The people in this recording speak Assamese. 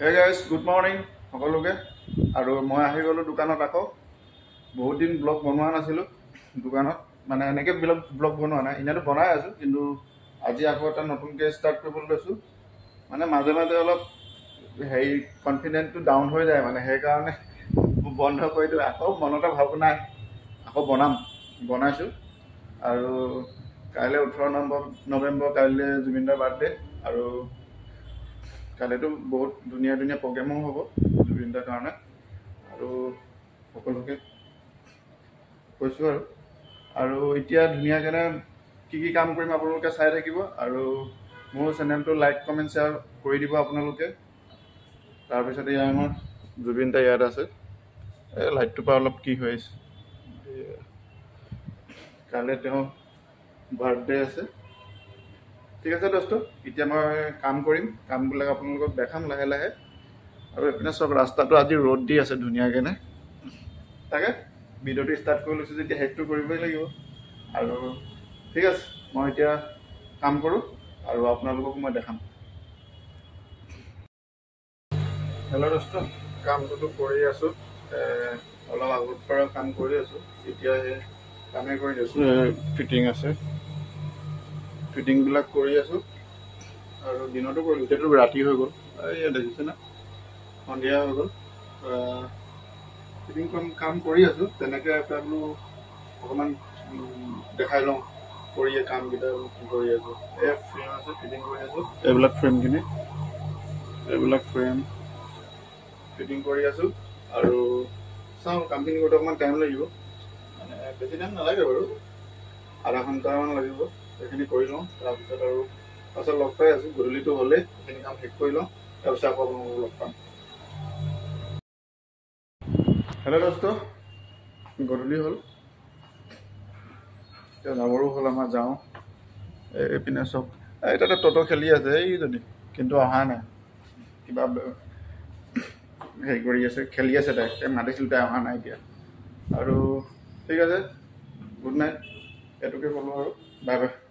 Hey guys, good morning. সকলোকে আৰু মই আহি গলো দোকানত আকৌ বহুত দিন ব্লগ বনোৱা নাছিলো দোকানত মানে এনেকে ব্লগ বনোৱা নাই ইনাটো বনাই আছো কিন্তু আজি আকৌ এটা নতুনকে ষ্টাৰ্ট কৰিবলৈ লৈছো মানে মাজে মাজে অলপ হেই কনফিডেন্সটো ডাউন হৈ যায় মানে সেই কাৰণে বন্ধ কৰি দিও আকৌ মনতে ভাবো নাই আকৌ বনাইছো আৰু কাইলে 18 নৱেম্বৰ কাইলে জুবিনদাৰ বাৰ্থডে আৰু কাইলেতো বহুত ধুনীয়া প্ৰগ্ৰামো হ'ব জুবিনদাৰ কাৰণে আৰু সকলোকে কৈছো আৰু এতিয়া ধুনীয়াকৈ কি কাম কৰিম আপোনালোকে চাই থাকিব আৰু মোৰ চেনেলটো লাইক কমেন্ট শ্বেয়াৰ কৰি দিব আপোনালোকে তাৰপিছত এই আমাৰ জুবিনদা ইয়াত আছে এই লাইটটো পৰা অলপ কি হৈ আছে কাইলে তেওঁ বাৰ্থডে আছে ঠিক আছে দোস্ত এতিয়া মই কাম কৰিম কামবিলাক আপোনালোকক দেখাম লাহে লাহে আৰু এপিনে সব ৰাস্তাটো আজি ৰ'দ দি আছে ধুনীয়াকৈ নে তাকে ভিডিঅ'টো ষ্টাৰ্ট কৰি লৈছো যেতিয়া হেডটো কৰিবই লাগিব আৰু ঠিক আছে মই এতিয়া কাম কৰোঁ আৰু আপোনালোকক মই দেখাম হেল্ল' দোস্ত কামটো কৰি আছো অলপ আগৰ পৰা কাম কৰি আছো এতিয়া কামে কৰি আছো ফিটিং আছে ফিটিংবিলাক কৰি আছো আৰু দিনতো কৰিলো এতিয়াতো ৰাতি হৈ গ'ল এয়া দেখিছে না সন্ধিয়া হৈ গ'ল ফিটিং কাম কৰি আছো তেনেকৈ এটা বোলো অকণমান দেখাই লওঁ কৰি কামকেইটা কৰি আছো এই ফ্ৰেম আছে ফিটিং কৰি আছো এইবিলাক ফ্ৰেম ফিটিং কৰি আছো আৰু চাওঁ কামখিনি কৰোঁতে অকণমান টাইম লাগিব মানে বেছি টাইম নালাগে বাৰু আধা ঘণ্টামান লাগিব সেইখিনি কৰি লওঁ তাৰপিছত আৰু পাছত লগ পাই আছো গধূলিটো হ'লেই সেইখিনি কাম শেষ কৰি লওঁ তাৰপিছত আকৌ আপোনালোকক লগ পাম হেল্ল' দোস্ত গধূলি হ'ল এতিয়া যাবৰো হ'ল আমাৰ যাওঁ এইপিনে চব এতিয়া ট'ট খেলি আছে এইজনী কিন্তু অহা নাই কিবা হেৰি কৰি আছে খেলি আছে তাই মাতিছিল তাই অহা নাই এতিয়া আৰু ঠিক আছে গুড নাইট এইটোকে ক'লোঁ আৰু বাই বাই